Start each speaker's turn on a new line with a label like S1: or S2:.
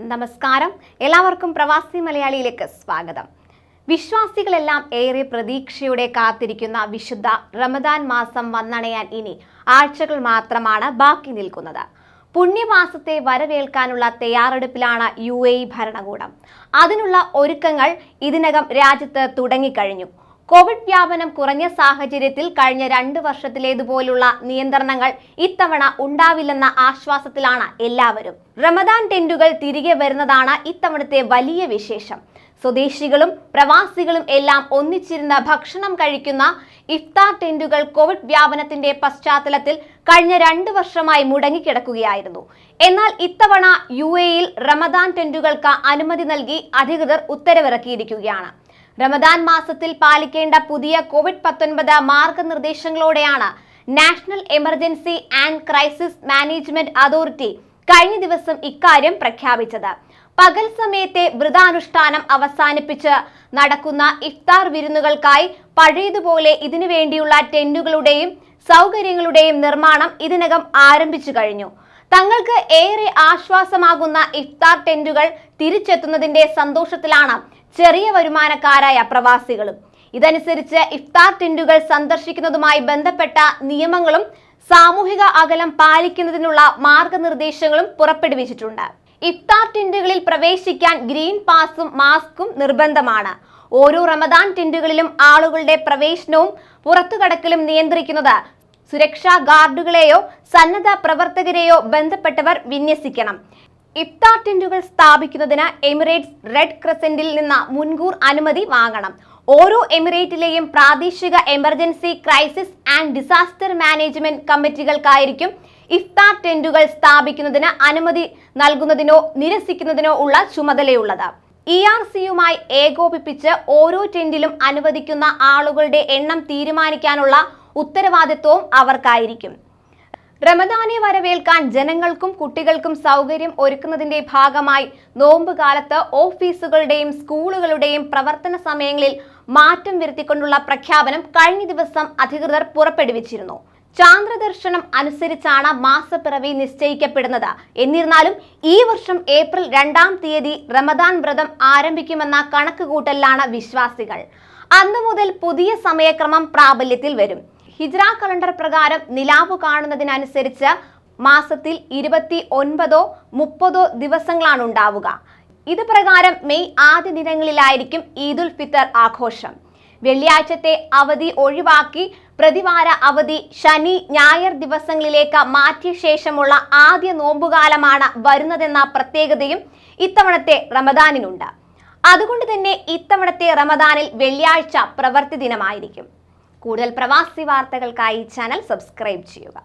S1: നമസ്കാരം, എല്ലാവർക്കും പ്രവാസി മലയാളിയിലേക്ക് സ്വാഗതം. വിശ്വാസികളെല്ലാം ഏറെ പ്രതീക്ഷയോടെ കാത്തിരിക്കുന്ന വിശുദ്ധ റമദാൻ മാസം വന്നണയാൻ ഇനി ആഴ്ചകൾ മാത്രമാണ് ബാക്കി നിൽക്കുന്നത്. പുണ്യമാസത്തെ വരവേൽക്കാനുള്ള തയ്യാറെടുപ്പിലാണ് UAE ഭരണകൂടം. അതിനുള്ള ഒരുക്കങ്ങൾ ഇതിനകം രാജ്യത്ത് തുടങ്ങിക്കഴിഞ്ഞു. കോവിഡ് വ്യാപനം കുറഞ്ഞ സാഹചര്യത്തിൽ കഴിഞ്ഞ 2 വർഷത്തിലേതുപോലുള്ള നിയന്ത്രണങ്ങൾ ഇത്തവണ ഉണ്ടാവില്ലെന്ന ആശ്വാസത്തിലാണ് എല്ലാവരും. റമദാൻ ടെന്റുകൾ തിരികെ വരുന്നതാണ് ഇത്തവണത്തെ വലിയ വിശേഷം. സ്വദേശികളും പ്രവാസികളും എല്ലാം ഒന്നിച്ചിരുന്ന് ഭക്ഷണം കഴിക്കുന്ന ഇഫ്താർ ടെന്റുകൾ കോവിഡ് വ്യാപനത്തിന്റെ പശ്ചാത്തലത്തിൽ കഴിഞ്ഞ 2 വർഷമായി മുടങ്ങിക്കിടക്കുകയായിരുന്നു. എന്നാൽ ഇത്തവണ UAE-യിൽ റമദാൻ ടെന്റുകൾക്ക് അനുമതി നൽകി അധികൃതർ ഉത്തരവിറക്കിയിരിക്കുകയാണ്. റമദാൻ മാസത്തിൽ പാലിക്കേണ്ട പുതിയ COVID-19 മാർഗനിർദ്ദേശങ്ങളോടെയാണ് national emergency and crisis management authority കഴിഞ്ഞ ദിവസം ഇക്കാര്യം പ്രഖ്യാപിച്ചത്. പകൽ സമയത്തെ വ്രതാനുഷ്ഠാനം അവസാനിപ്പിച്ച് നടക്കുന്ന ഇഫ്താർ വിരുന്നുകൾക്കായി പഴയതുപോലെ ഇതിനു വേണ്ടിയുള്ള ടെന്റുകളുടെയും സൗകര്യങ്ങളുടെയും നിർമ്മാണം ഇതിനകം ആരംഭിച്ചു കഴിഞ്ഞു. തങ്ങൾക്ക് ഏറെ ആശ്വാസമാകുന്ന ഇഫ്താർ ടെന്റുകൾ തിരിച്ചെത്തുന്നതിന്റെ സന്തോഷത്തിലാണ് ചെറിയ വരുമാനക്കാരായ പ്രവാസികളും. ഇതനുസരിച്ച് ഇഫ്താർ ടെന്റുകൾ സന്ദർശിക്കുന്നതുമായി ബന്ധപ്പെട്ട നിയമങ്ങളും സാമൂഹിക അകലം പാലിക്കുന്നതിനുള്ള മാർഗനിർദ്ദേശങ്ങളും പുറപ്പെടുവിച്ചിട്ടുണ്ട്. ഇഫ്താർ ടെന്റുകളിൽ പ്രവേശിക്കാൻ ഗ്രീൻ പാസും മാസ്കും നിർബന്ധമാണ്. ഓരോ റമദാൻ ടെന്റുകളിലും ആളുകളുടെ പ്രവേശനവും പുറത്തുകടക്കലും നിയന്ത്രിക്കുന്നത് സുരക്ഷാ ഗാർഡുകളെയോ സന്നദ്ധ പ്രവർത്തകരെയോ ബന്ധപ്പെട്ടവർ വിന്യസിക്കണം. ഇഫ്താർ ടെന്റുകൾ സ്ഥാപിക്കുന്നതിന് എമിറേറ്റ്സ് റെഡ് ക്രസന്റിൽ നിന്ന് മുൻകൂർ അനുമതി വാങ്ങണം. ഓരോ എമിറേറ്റിലെയും പ്രാദേശിക emergency crisis and disaster management കമ്മിറ്റികൾക്കായിരിക്കും ഇഫ്താർ ടെന്റുകൾ സ്ഥാപിക്കുന്നതിന് അനുമതി നൽകുന്നതിനോ നിരസിക്കുന്നതിനോ ഉള്ള ചുമതലയുള്ളത്. ERC-യുമായി ഏകോപിപ്പിച്ച് ഓരോ ടെന്റിലും അനുവദിക്കുന്ന ആളുകളുടെ എണ്ണം തീരുമാനിക്കാനുള്ള ഉത്തരവാദിത്വവും അവർക്കായിരിക്കും. റമദാനെ വരവേൽക്കാൻ ജനങ്ങൾക്കും കുട്ടികൾക്കും സൗകര്യം ഒരുക്കുന്നതിന്റെ ഭാഗമായി നോമ്പ് കാലത്ത് ഓഫീസുകളുടെയും സ്കൂളുകളുടെയും പ്രവർത്തന സമയങ്ങളിൽ മാറ്റം വരുത്തിക്കൊണ്ടുള്ള പ്രഖ്യാപനം കഴിഞ്ഞ ദിവസം അധികൃതർ പുറപ്പെടുവിച്ചിരുന്നു. ചാന്ദ്രദർശനം അനുസരിച്ചാണ് മാസപ്പിറവി നിശ്ചയിക്കപ്പെടുന്നത്. എന്നിരുന്നാലും ഈ വർഷം ഏപ്രിൽ 2-ാം തീയതി റമദാൻ വ്രതം ആരംഭിക്കുമെന്ന കണക്കുകൂട്ടലിലാണ് വിശ്വാസികൾ. അന്നു മുതൽ പുതിയ സമയക്രമം പ്രാബല്യത്തിൽ വരും. ഹിജ്റ കലണ്ടർ പ്രകാരം നിലാവ് കാണുന്നതിനനുസരിച്ച് മാസത്തിൽ 29-30 ദിവസങ്ങളാണ് ഉണ്ടാവുക. ഇത് പ്രകാരം മെയ് ആദ്യ ദിനങ്ങളിലായിരിക്കും ഈദുൽ ഫിത്തർ ആഘോഷം. വെള്ളിയാഴ്ചത്തെ അവധി ഒഴിവാക്കി പ്രതിവാര അവധി ശനി ഞായർ ദിവസങ്ങളിലേക്ക് മാറ്റിയ ശേഷമുള്ള ആദ്യ നോമ്പുകാലമാണ് വരുന്നതെന്ന പ്രത്യേകതയും ഇത്തവണത്തെ റമദാനിനുണ്ട്. അതുകൊണ്ട് തന്നെ ഇത്തവണത്തെ റമദാനിൽ വെള്ളിയാഴ്ച പ്രവൃത്തി ദിനമായിരിക്കും. കൂടുതൽ പ്രവാസി വാർത്തകൾക്കായി ചാനൽ സബ്സ്ക്രൈബ് ചെയ്യുക.